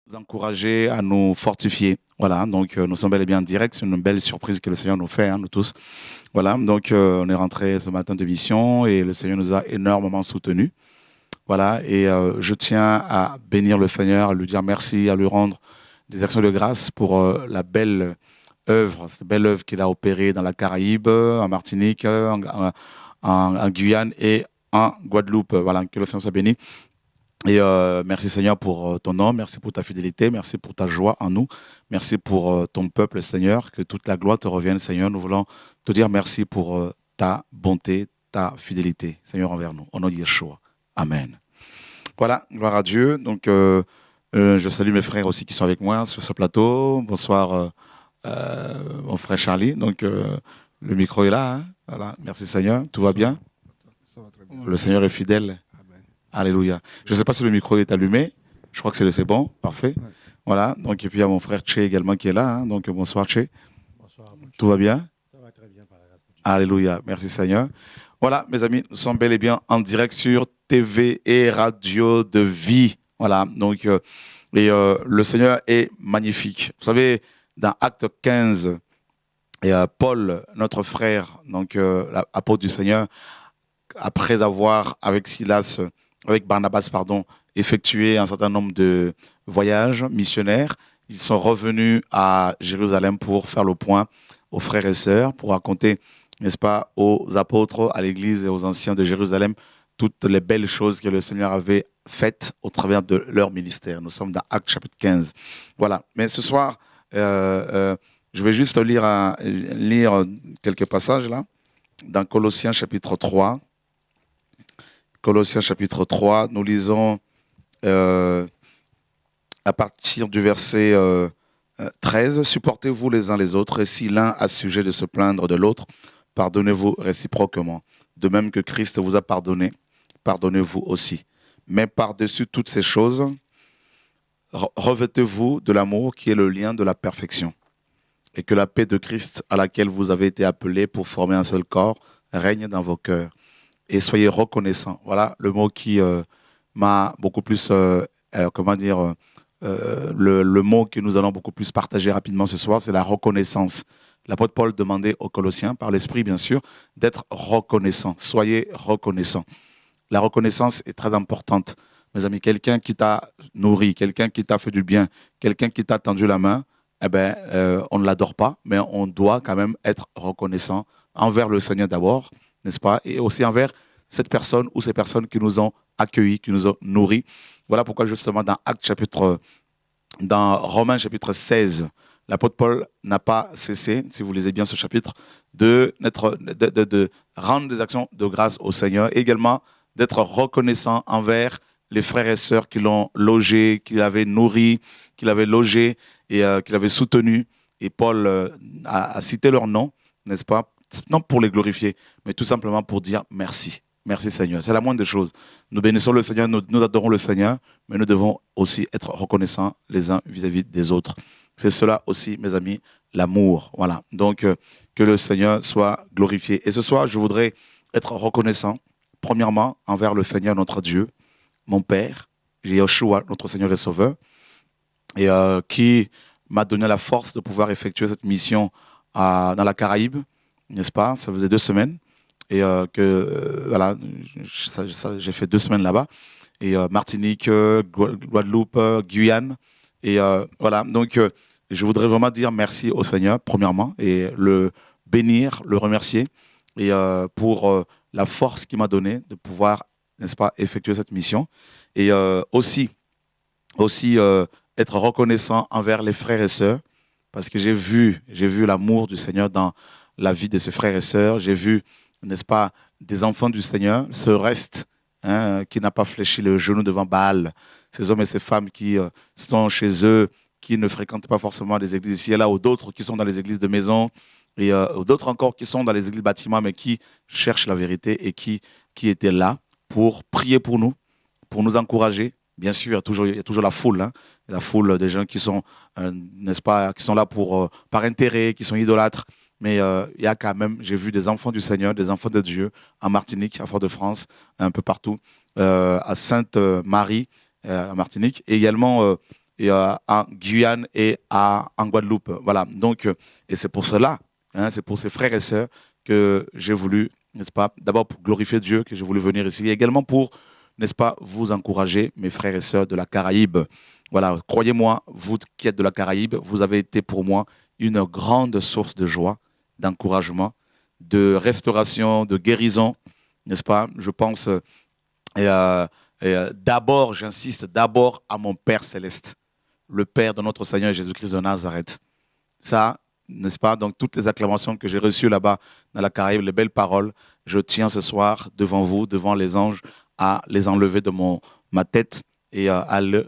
Nous encourager, à nous fortifier. Voilà, donc nous sommes bel et bien en direct. C'est une belle surprise que le Seigneur nous fait, hein, nous tous. Voilà, donc on est rentré ce matin de mission et le Seigneur nous a énormément soutenus. Voilà, et je tiens à bénir le Seigneur, à lui dire merci, à lui rendre des actions de grâce pour la belle œuvre, cette belle œuvre qu'il a opérée dans la Caraïbe, en Martinique, en Guyane et en Guadeloupe. Voilà, que le Seigneur soit béni. Et merci Seigneur pour ton nom, merci pour ta fidélité, merci pour ta joie en nous, merci pour ton peuple Seigneur, que toute la gloire te revienne Seigneur. Nous voulons te dire merci pour ta bonté, ta fidélité Seigneur envers nous. Au nom de Yeshua. Amen. Voilà, gloire à Dieu. Donc je salue mes frères aussi qui sont avec moi sur ce plateau. Bonsoir mon frère Charlie. Donc le micro est là. Hein. Voilà, merci Seigneur. Tout va bien? Ça va très bien. Le Seigneur est fidèle. Amen. Alléluia. Je ne sais pas si le micro est allumé. Je crois que c'est bon. Parfait. Ouais. Voilà. Donc, et puis il y a mon frère Tché également qui est là. Hein. Donc bonsoir Tché. Bonsoir. Tout va bien? Ça va très bien par la grâce de Dieu. Alléluia. Merci Seigneur. Voilà, mes amis, nous sommes bel et bien en direct sur TV et radio de vie. Voilà. Donc, le Seigneur est magnifique. Vous savez, dans Acte 15, et Paul, notre frère, donc l'apôtre du Seigneur, après avoir, avec Silas, avec Barnabas, pardon, effectué un certain nombre de voyages missionnaires, ils sont revenus à Jérusalem pour faire le point aux frères et sœurs, pour raconter, n'est-ce pas, aux apôtres, à l'église et aux anciens de Jérusalem, toutes les belles choses que le Seigneur avait faites au travers de leur ministère. Nous sommes dans Actes chapitre 15. Voilà. Mais ce soir, je vais juste lire quelques passages là, dans Colossiens chapitre 3. Colossiens chapitre 3, nous lisons à partir du verset 13. Supportez-vous les uns les autres, et si l'un a sujet de se plaindre de l'autre, pardonnez-vous réciproquement. De même que Christ vous a pardonné, pardonnez-vous aussi. Mais par-dessus toutes ces choses, revêtez-vous de l'amour qui est le lien de la perfection. Et que la paix de Christ, à laquelle vous avez été appelés pour former un seul corps, règne dans vos cœurs. Et soyez reconnaissants. Voilà le mot qui m'a beaucoup plus, le mot que nous allons beaucoup plus partager rapidement ce soir, c'est la reconnaissance. L'apôtre Paul demandait aux Colossiens, par l'Esprit bien sûr, d'être reconnaissants. Soyez reconnaissants. La reconnaissance est très importante. Mes amis, quelqu'un qui t'a nourri, quelqu'un qui t'a fait du bien, quelqu'un qui t'a tendu la main, eh ben, on ne l'adore pas, mais on doit quand même être reconnaissant envers le Seigneur d'abord, n'est-ce pas? Et aussi envers cette personne ou ces personnes qui nous ont accueillis, qui nous ont nourris. Voilà pourquoi justement dans Romains chapitre 16, l'apôtre Paul n'a pas cessé, si vous lisez bien ce chapitre, de rendre des actions de grâce au Seigneur, et également d'être reconnaissant envers les frères et sœurs qui l'ont logé, qui l'avaient nourri, qui l'avaient logé et qui l'avaient soutenu. Et Paul a cité leur nom, n'est-ce pas? Non pour les glorifier, mais tout simplement pour dire merci. Merci Seigneur. C'est la moindre des choses. Nous bénissons le Seigneur, nous adorons le Seigneur, mais nous devons aussi être reconnaissants les uns vis-à-vis des autres. C'est cela aussi, mes amis, l'amour. Voilà. Donc, que le Seigneur soit glorifié. Et ce soir, je voudrais être reconnaissant, premièrement, envers le Seigneur, notre Dieu, mon Père, Yeshua, notre Seigneur et Sauveur, et qui m'a donné la force de pouvoir effectuer cette mission dans la Caraïbe, n'est-ce pas? Ça faisait 2 semaines. Et voilà, j'ai fait 2 semaines là-bas. Et Martinique, Guadeloupe, Guyane. Et voilà, donc je voudrais vraiment dire merci au Seigneur, premièrement, et le bénir, le remercier, et pour la force qu'il m'a donnée de pouvoir, n'est-ce pas, effectuer cette mission. Et aussi être reconnaissant envers les frères et sœurs, parce que j'ai vu l'amour du Seigneur dans la vie de ses frères et sœurs. J'ai vu, n'est-ce pas, des enfants du Seigneur, ce reste qui n'a pas fléchi le genou devant Baal, ces hommes et ces femmes qui sont chez eux, qui ne fréquentent pas forcément les églises ici et là, ou d'autres qui sont dans les églises de maison, et d'autres encore qui sont dans les églises bâtiments, mais qui cherchent la vérité et qui étaient là pour prier pour nous encourager. Bien sûr, il y a toujours la foule, hein, la foule des gens qui sont, n'est-ce pas, qui sont là par intérêt, qui sont idolâtres. Mais il y a quand même, j'ai vu des enfants du Seigneur, des enfants de Dieu, en Martinique, à Fort-de-France, un peu partout, à Sainte-Marie, en Martinique, et également et, en Guyane et en Guadeloupe. Voilà. Donc, et c'est pour cela, c'est pour ces frères et sœurs que j'ai voulu, n'est-ce pas, d'abord pour glorifier Dieu, que j'ai voulu venir ici, et également pour, n'est-ce pas, vous encourager, mes frères et sœurs de la Caraïbe. Voilà, croyez-moi, vous qui êtes de la Caraïbe, vous avez été pour moi une grande source de joie, d'encouragement, de restauration, de guérison, n'est-ce pas? Je pense, et, euh, d'abord, j'insiste, d'abord à mon Père céleste, le Père de notre Seigneur Jésus-Christ de Nazareth. Ça, n'est-ce pas? Donc, toutes les acclamations que j'ai reçues là-bas dans la Caraïbe, les belles paroles, je tiens ce soir devant vous, devant les anges, à les enlever de ma tête et à le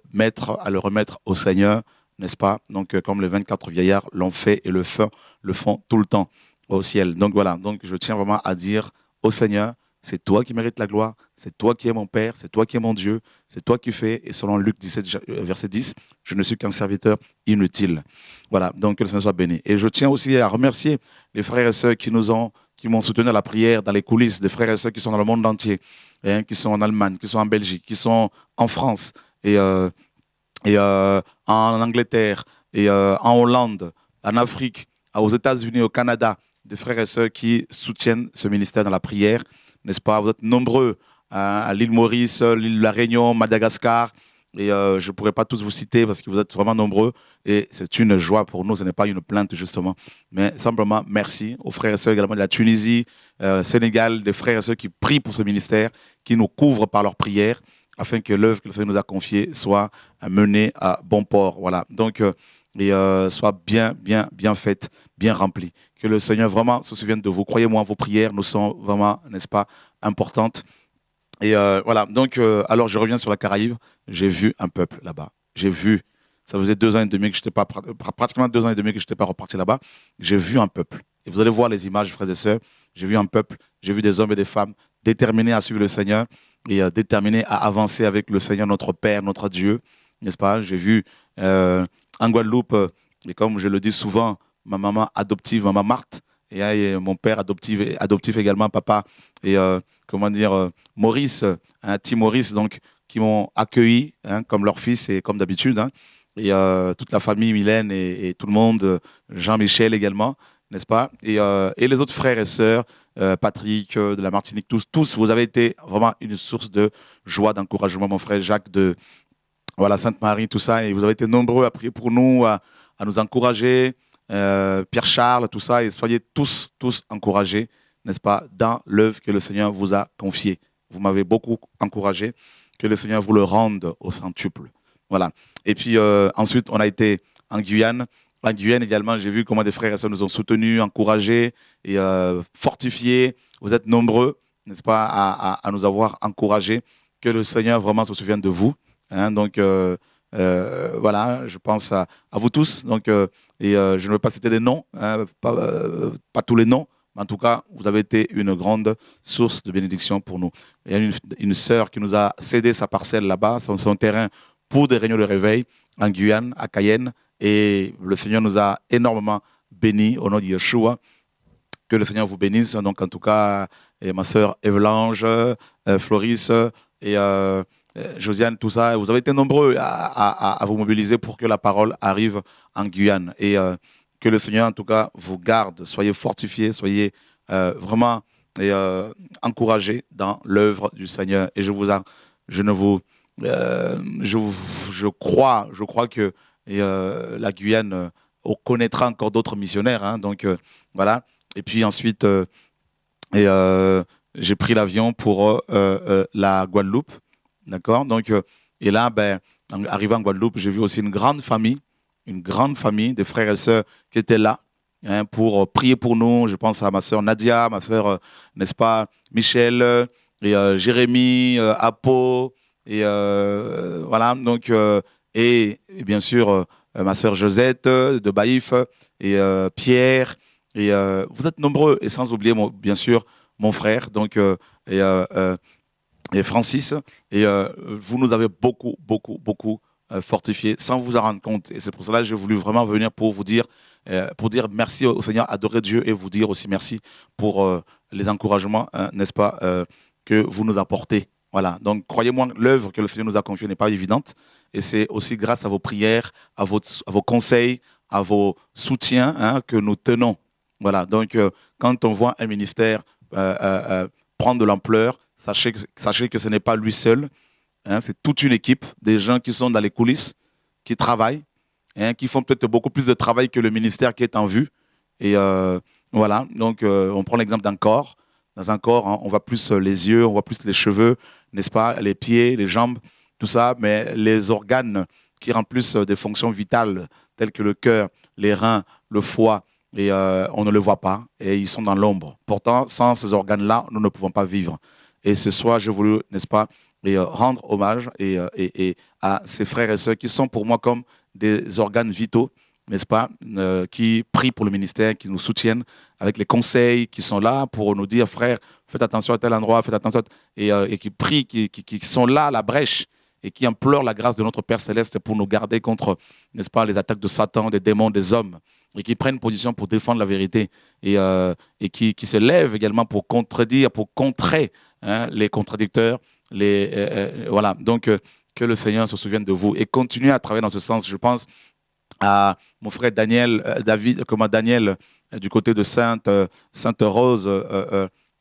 remettre au Seigneur, n'est-ce pas? Donc, comme les 24 vieillards l'ont fait et le font tout le temps au ciel. Donc, voilà. Donc, je tiens vraiment à dire au Seigneur, c'est toi qui mérites la gloire, c'est toi qui es mon Père, c'est toi qui es mon Dieu, c'est toi qui fais. Et selon Luc 17, verset 10, je ne suis qu'un serviteur inutile. Voilà, donc que le Seigneur soit béni. Et je tiens aussi à remercier les frères et sœurs qui m'ont soutenu à la prière dans les coulisses, des frères et sœurs qui sont dans le monde entier, qui sont en Allemagne, qui sont en Belgique, qui sont en France et, en Angleterre et en Hollande, en Afrique, aux États-Unis, au Canada, des frères et sœurs qui soutiennent ce ministère dans la prière, n'est-ce pas? Vous êtes nombreux à l'île Maurice, l'île de la Réunion, Madagascar, et je ne pourrais pas tous vous citer parce que vous êtes vraiment nombreux. Et c'est une joie pour nous, ce n'est pas une plainte justement. Mais simplement, merci aux frères et sœurs également de la Tunisie, Sénégal, des frères et sœurs qui prient pour ce ministère, qui nous couvrent par leurs prières, afin que l'œuvre que le Seigneur nous a confiée soit menée à bon port. Voilà. Donc, soit bien faite, bien remplie. Que le Seigneur vraiment se souvienne de vous. Croyez-moi, vos prières nous sont vraiment, n'est-ce pas, importantes. Et voilà, donc, alors je reviens sur la Caraïbe. J'ai vu un peuple là-bas. J'ai vu, ça faisait 2 ans et demi que je n'étais pas, pratiquement 2 ans et demi que je n'étais pas reparti là-bas. J'ai vu un peuple. Et vous allez voir les images, frères et sœurs. J'ai vu un peuple, j'ai vu des hommes et des femmes déterminés à suivre le Seigneur et déterminés à avancer avec le Seigneur, notre Père, notre Dieu, n'est-ce pas? J'ai vu en Guadeloupe, et comme je le dis souvent, ma maman adoptive, maman Marthe, et mon père adoptif également, papa, et comment dire, Maurice, Tim Maurice, donc, qui m'ont accueilli comme leur fils et comme d'habitude. Et toute la famille, Mylène et tout le monde, Jean-Michel également, n'est-ce pas? Et les autres frères et sœurs, Patrick de la Martinique, tous, vous avez été vraiment une source de joie, d'encouragement, mon frère Jacques de voilà, Sainte-Marie, tout ça. Et vous avez été nombreux à prier pour nous, à nous encourager, Pierre-Charles, tout ça. Et soyez tous encouragés, n'est-ce pas, dans l'œuvre que le Seigneur vous a confiée. Vous m'avez beaucoup encouragé. Que le Seigneur vous le rende au centuple. Voilà. Et puis ensuite, on a été en Guyane. En Guyane également, j'ai vu comment des frères et sœurs nous ont soutenus, encouragés et fortifiés. Vous êtes nombreux, n'est-ce pas, à nous avoir encouragés. Que le Seigneur vraiment se souvienne de vous. Donc, voilà, je pense à vous tous. Donc, je ne veux pas citer les noms, pas tous les noms. En tout cas, vous avez été une grande source de bénédiction pour nous. Il y a une sœur qui nous a cédé sa parcelle là-bas, son terrain, pour des réunions de réveil en Guyane, à Cayenne. Et le Seigneur nous a énormément bénis au nom de Yeshua. Que le Seigneur vous bénisse. Donc, en tout cas, ma sœur Evlange, Floris et Josiane, tout ça, vous avez été nombreux à vous mobiliser pour que la parole arrive en Guyane. Et que le Seigneur, en tout cas, vous garde. Soyez fortifiés, soyez vraiment encouragés dans l'œuvre du Seigneur. Et je crois que la Guyane connaîtra encore d'autres missionnaires. Donc, voilà. Et puis ensuite, j'ai pris l'avion pour la Guadeloupe. D'accord? Donc, et là, arrivé en Guadeloupe, j'ai vu aussi une grande famille de frères et sœurs qui étaient là pour prier pour nous. Je pense à ma sœur Nadia, ma sœur, n'est-ce pas, Michel, et Jérémy, Apo, et voilà. Donc, et bien sûr, ma sœur Josette de Baïf, et Pierre, et vous êtes nombreux, et sans oublier, bien sûr, mon frère, donc, et Francis, et vous nous avez beaucoup fortifié sans vous en rendre compte. Et c'est pour cela que j'ai voulu vraiment venir pour vous dire, merci au Seigneur, adorer Dieu et vous dire aussi merci pour les encouragements, n'est-ce pas, que vous nous apportez. Voilà, donc croyez-moi, l'œuvre que le Seigneur nous a confiée n'est pas évidente. Et c'est aussi grâce à vos prières, à vos conseils, à vos soutiens hein, que nous tenons. Voilà, donc quand on voit un ministère prendre de l'ampleur, sachez que ce n'est pas lui seul. Hein, c'est toute une équipe, des gens qui sont dans les coulisses, qui travaillent, hein, qui font peut-être beaucoup plus de travail que le ministère qui est en vue. Et voilà, donc on prend l'exemple d'un corps. Dans un corps, hein, on voit plus les yeux, on voit plus les cheveux, n'est-ce pas, les pieds, les jambes, tout ça, mais les organes qui remplissent des fonctions vitales, telles que le cœur, les reins, le foie, et on ne le voit pas, et ils sont dans l'ombre. Pourtant, sans ces organes-là, nous ne pouvons pas vivre. Et ce soir, j'ai voulu, n'est-ce pas, rendre hommage à ces frères et sœurs qui sont pour moi comme des organes vitaux, n'est-ce pas, qui prient pour le ministère, qui nous soutiennent avec les conseils, qui sont là pour nous dire, frère, faites attention à tel endroit, faites attention, et qui prient, qui sont là à la brèche, et qui implorent la grâce de notre Père Céleste pour nous garder contre, n'est-ce pas, les attaques de Satan, des démons, des hommes, et qui prennent position pour défendre la vérité, et qui se lèvent également pour contredire, pour contrer hein, les contradicteurs, voilà. Donc, que le Seigneur se souvienne de vous et continue à travailler dans ce sens. Je pense à mon frère Daniel, Daniel du côté de Sainte Rose,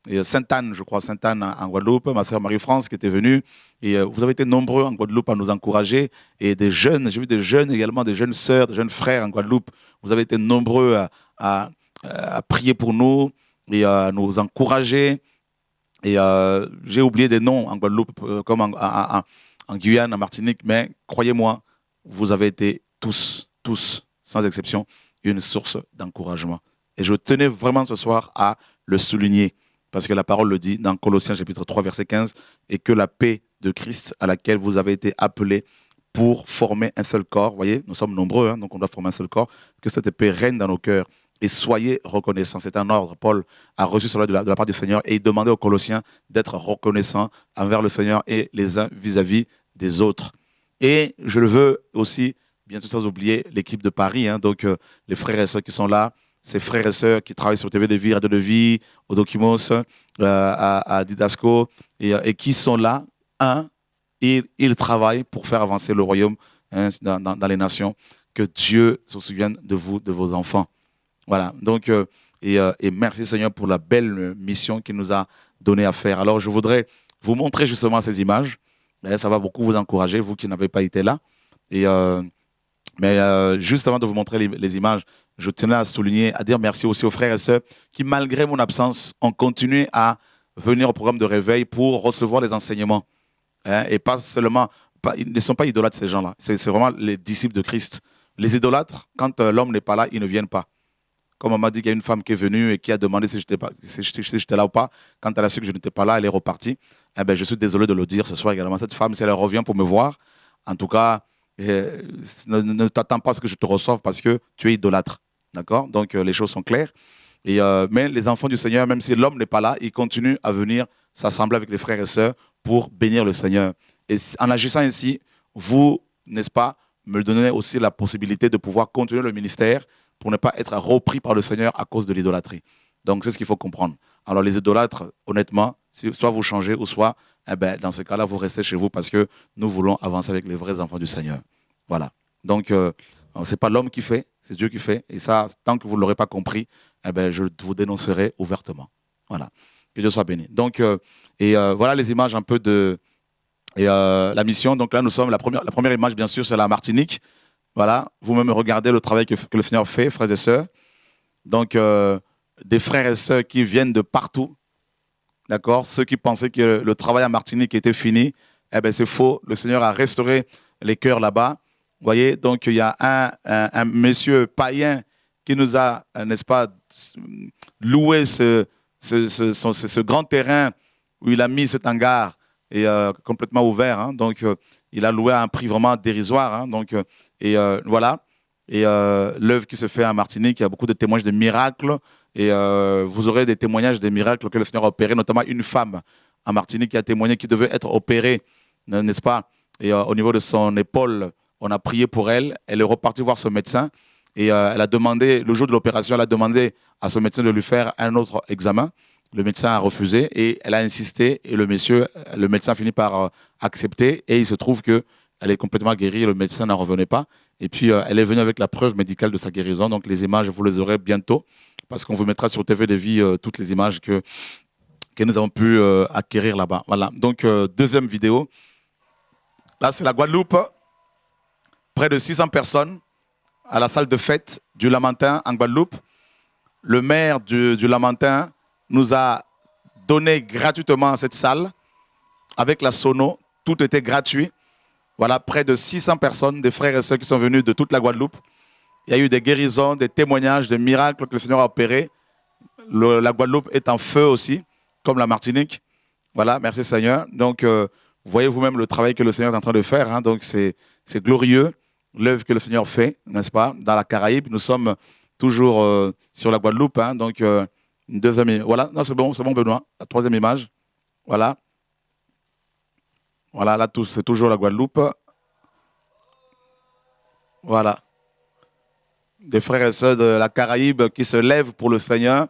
et Sainte-Anne, je crois, Sainte-Anne en Guadeloupe, ma sœur Marie-France qui était venue. Et vous avez été nombreux en Guadeloupe à nous encourager. Et des jeunes, j'ai vu des jeunes également, des jeunes sœurs, des jeunes frères en Guadeloupe. Vous avez été nombreux à prier pour nous et à nous encourager. Et j'ai oublié des noms en Guadeloupe, comme en Guyane, en Martinique, mais croyez-moi, vous avez été tous, sans exception, une source d'encouragement. Et je tenais vraiment ce soir à le souligner, parce que la parole le dit dans Colossiens chapitre 3, verset 15, et que la paix de Christ à laquelle vous avez été appelés pour former un seul corps, vous voyez, nous sommes nombreux, hein, donc on doit former un seul corps, que cette paix règne dans nos cœurs. Et soyez reconnaissants. C'est un ordre. Paul a reçu cela de la part du Seigneur et il demandait aux Colossiens d'être reconnaissants envers le Seigneur et les uns vis-à-vis des autres. Et je le veux aussi, bien sûr sans oublier l'équipe de Paris, hein, donc les frères et sœurs qui sont là, ces frères et sœurs qui travaillent sur TV de Vie, Radio de Vie, au Documos, à Didasco, et qui sont là, ils travaillent pour faire avancer le royaume hein, dans les nations. Que Dieu se souvienne de vous, de vos enfants. Voilà, donc, et merci Seigneur pour la belle mission qu'il nous a donné à faire. Alors, je voudrais vous montrer justement ces images. Et ça va beaucoup vous encourager, vous qui n'avez pas été là. Mais juste avant de vous montrer les images, je tenais à souligner, à dire merci aussi aux frères et sœurs qui, malgré mon absence, ont continué à venir au programme de réveil pour recevoir les enseignements. Hein, et pas seulement, ils ne sont pas idolâtres ces gens-là, c'est vraiment les disciples de Christ. Les idolâtres, quand l'homme n'est pas là, ils ne viennent pas. Comme on m'a dit qu'il y a une femme qui est venue et qui a demandé si j'étais là ou pas. Quand elle a su que je n'étais pas là, elle est repartie. Eh ben, je suis désolé de le dire ce soir également. Cette femme, si elle revient pour me voir, en tout cas, ne t'attends pas à ce que je te reçoive parce que tu es idolâtre. D'accord? Donc, les choses sont claires. Mais les enfants du Seigneur, même si l'homme n'est pas là, ils continuent à venir s'assembler avec les frères et sœurs pour bénir le Seigneur. Et en agissant ainsi, vous, n'est-ce pas, me donnez aussi la possibilité de pouvoir continuer le ministère pour ne pas être repris par le Seigneur à cause de l'idolâtrie. Donc, c'est ce qu'il faut comprendre. Alors, les idolâtres, honnêtement, soit vous changez, ou soit, eh ben, dans ce cas-là, vous restez chez vous parce que nous voulons avancer avec les vrais enfants du Seigneur. Voilà. Donc, ce n'est pas l'homme qui fait, c'est Dieu qui fait. Et ça, tant que vous ne l'aurez pas compris, eh ben, je vous dénoncerai ouvertement. Voilà. Que Dieu soit béni. Donc, voilà les images un peu de la mission. Donc là, nous sommes, la première image, bien sûr, c'est la Martinique. Voilà, vous-même regardez le travail que le Seigneur fait, frères et sœurs. Donc, des frères et sœurs qui viennent de partout. D'accord? Ceux qui pensaient que le travail en Martinique était fini, eh bien, c'est faux. Le Seigneur a restauré les cœurs là-bas. Vous voyez, donc il y a un monsieur païen qui nous a, n'est-ce pas, loué ce grand terrain où il a mis cet hangar et complètement ouvert. Hein, donc, il a loué à un prix vraiment dérisoire. Hein, donc, voilà. Et l'œuvre qui se fait en Martinique, il y a beaucoup de témoignages de miracles. Et vous aurez des témoignages des miracles que le Seigneur a opérés, notamment une femme en Martinique qui a témoigné qui devait être opérée, n'est-ce pas? Et au niveau de son épaule, on a prié pour elle. Elle est repartie voir son médecin. Et elle a demandé, le jour de l'opération, elle a demandé à son médecin de lui faire un autre examen. Le médecin a refusé et elle a insisté et le médecin a fini par accepter et il se trouve qu'elle est complètement guérie et le médecin n'en revenait pas. Et puis, elle est venue avec la preuve médicale de sa guérison. Donc, les images, vous les aurez bientôt parce qu'on vous mettra sur TV de Vie toutes les images que nous avons pu acquérir là-bas. Voilà. Donc, deuxième vidéo. Là, c'est la Guadeloupe. Près de 600 personnes à la salle de fête du Lamentin en Guadeloupe. Le maire du Lamentin nous a donné gratuitement cette salle avec la sono. Tout était gratuit. Voilà, près de 600 personnes, des frères et sœurs qui sont venus de toute la Guadeloupe. Il y a eu des guérisons, des témoignages, des miracles que le Seigneur a opérés. La Guadeloupe est en feu aussi, comme la Martinique. Voilà, merci Seigneur. Donc, vous voyez vous-même le travail que le Seigneur est en train de faire. Hein. Donc, c'est glorieux, l'œuvre que le Seigneur fait, n'est-ce pas, dans la Caraïbe. Nous sommes toujours sur la Guadeloupe. Hein. Donc, une deuxième. Voilà, non, c'est bon, Benoît. La troisième image. Voilà. Voilà, là, c'est toujours la Guadeloupe. Voilà. Des frères et sœurs de la Caraïbe qui se lèvent pour le Seigneur.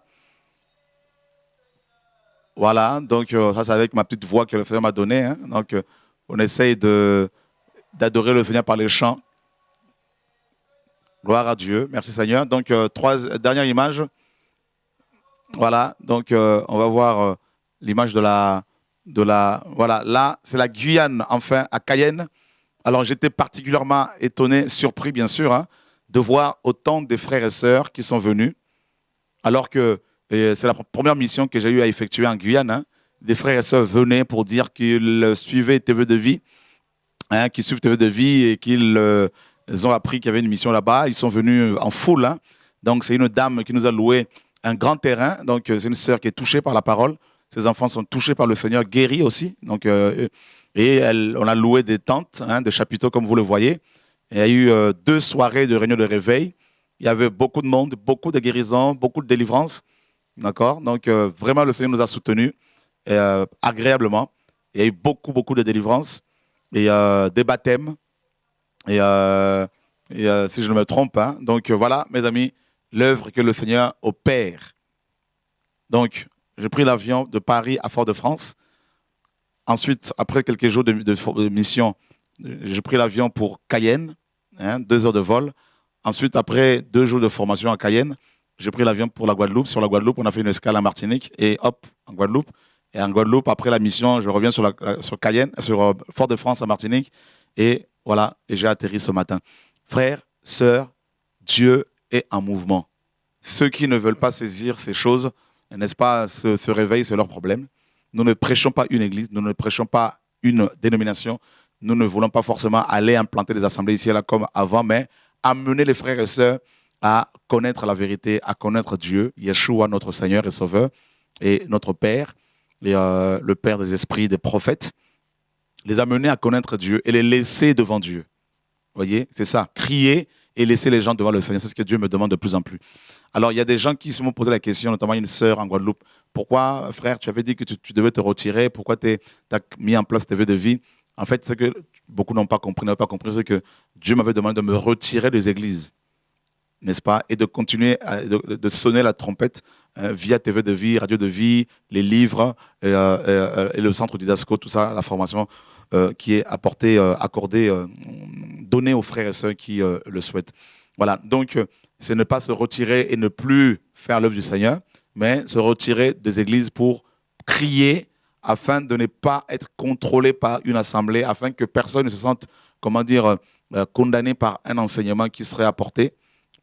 Voilà, donc ça, c'est avec ma petite voix que le Seigneur m'a donnée. Hein. Donc, on essaye d'adorer le Seigneur par les chants. Gloire à Dieu. Merci Seigneur. Donc, dernière image. Voilà, donc on va voir l'image de la... Voilà, là, c'est la Guyane, enfin, à Cayenne. Alors, j'étais particulièrement étonné, surpris, bien sûr, hein, de voir autant de frères et sœurs qui sont venus, alors que c'est la première mission que j'ai eu à effectuer en Guyane. Hein. Des frères et sœurs venaient pour dire qu'ils suivaient TV de Vie, hein, qu'ils suivent TV de Vie et qu'ils ont appris qu'il y avait une mission là-bas. Ils sont venus en foule. Hein. Donc, c'est une dame qui nous a loué un grand terrain. Donc, c'est une sœur qui est touchée par la parole. Ses enfants sont touchés par le Seigneur, guéris aussi. Donc, on a loué des tentes, hein, des chapiteaux, comme vous le voyez. Il y a eu 2 soirées de réunion de réveil. Il y avait beaucoup de monde, beaucoup de guérisons, beaucoup de délivrances. D'accord. Donc, vraiment, le Seigneur nous a soutenus agréablement. Il y a eu beaucoup, beaucoup de délivrances et des baptêmes. Et si je ne me trompe, hein. Donc, voilà, mes amis, l'œuvre que le Seigneur opère. Donc, j'ai pris l'avion de Paris à Fort-de-France. Ensuite, après quelques jours de mission, j'ai pris l'avion pour Cayenne, hein, 2 heures de vol. Ensuite, après 2 jours de formation à Cayenne, j'ai pris l'avion pour la Guadeloupe. Sur la Guadeloupe, on a fait une escale en Martinique et hop, en Guadeloupe. Et en Guadeloupe, après la mission, je reviens sur Cayenne, sur Fort-de-France en Martinique. Et voilà, et j'ai atterri ce matin. Frères, sœurs, Dieu est en mouvement. Ceux qui ne veulent pas saisir ces choses, n'est-ce pas, ce réveil, c'est leur problème. Nous ne prêchons pas une église, nous ne prêchons pas une dénomination. Nous ne voulons pas forcément aller implanter des assemblées ici et là comme avant, mais amener les frères et sœurs à connaître la vérité, à connaître Dieu, Yeshua, notre Seigneur et Sauveur, et notre Père, le Père des esprits, des prophètes, les amener à connaître Dieu et les laisser devant Dieu. Vous voyez, c'est ça, crier et laisser les gens devant le Seigneur. C'est ce que Dieu me demande de plus en plus. Alors, il y a des gens qui se m'ont posé la question, notamment une sœur en Guadeloupe. Pourquoi, frère, tu avais dit que tu devais te retirer? Pourquoi tu as mis en place TV de Vie? En fait, ce que beaucoup n'ont pas compris, c'est que Dieu m'avait demandé de me retirer des églises, n'est-ce pas? Et de continuer de sonner la trompette via TV de Vie, Radio de Vie, les livres et le centre Didasco, tout ça, la formation qui est accordée, donnée aux frères et sœurs qui le souhaitent. Voilà, donc c'est ne pas se retirer et ne plus faire l'œuvre du Seigneur, mais se retirer des églises pour crier afin de ne pas être contrôlé par une assemblée, afin que personne ne se sente, condamné par un enseignement qui serait apporté,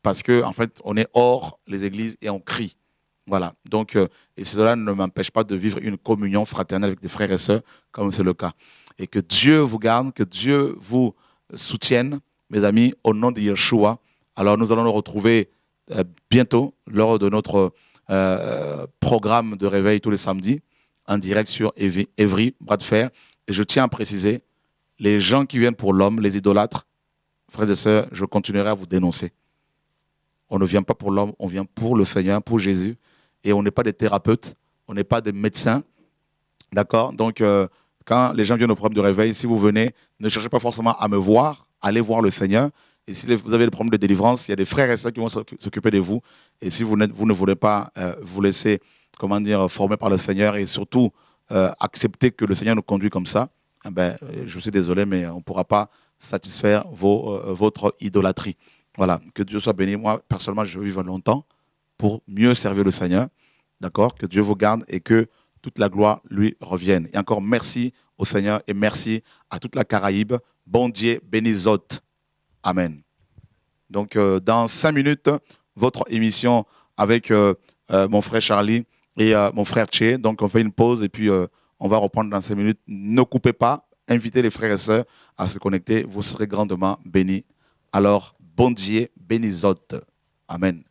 parce qu'en fait, on est hors les églises et on crie. Voilà, donc, et cela ne m'empêche pas de vivre une communion fraternelle avec des frères et sœurs, comme c'est le cas. Et que Dieu vous garde, que Dieu vous soutienne, mes amis, au nom de Yeshua. Alors, nous allons nous retrouver bientôt lors de notre programme de réveil tous les samedis, en direct sur Évry, Bras de Fer. Et je tiens à préciser, les gens qui viennent pour l'homme, les idolâtres, frères et sœurs, je continuerai à vous dénoncer. On ne vient pas pour l'homme, on vient pour le Seigneur, pour Jésus. Et on n'est pas des thérapeutes, on n'est pas des médecins. D'accord? Donc, quand les gens viennent au programme de réveil, si vous venez, ne cherchez pas forcément à me voir, allez voir le Seigneur. Et si vous avez des problèmes de délivrance, il y a des frères et sœurs qui vont s'occuper de vous. Et si vous ne voulez pas vous laisser comment dire, formés par le Seigneur et surtout accepter que le Seigneur nous conduit comme ça, je suis désolé, mais on ne pourra pas satisfaire votre idolâtrie. Voilà, que Dieu soit béni. Moi, personnellement, je veux vivre longtemps pour mieux servir le Seigneur. D'accord? Que Dieu vous garde et que toute la gloire lui revienne. Et encore merci au Seigneur et merci à toute la Caraïbe. Bon Dieu, bénisot. Amen. Donc, dans 5 minutes, votre émission avec mon frère Charlie et mon frère Tché. Donc, on fait une pause et puis on va reprendre dans 5 minutes. Ne coupez pas. Invitez les frères et sœurs à se connecter. Vous serez grandement bénis. Alors, bon Dieu, bénisot. Amen.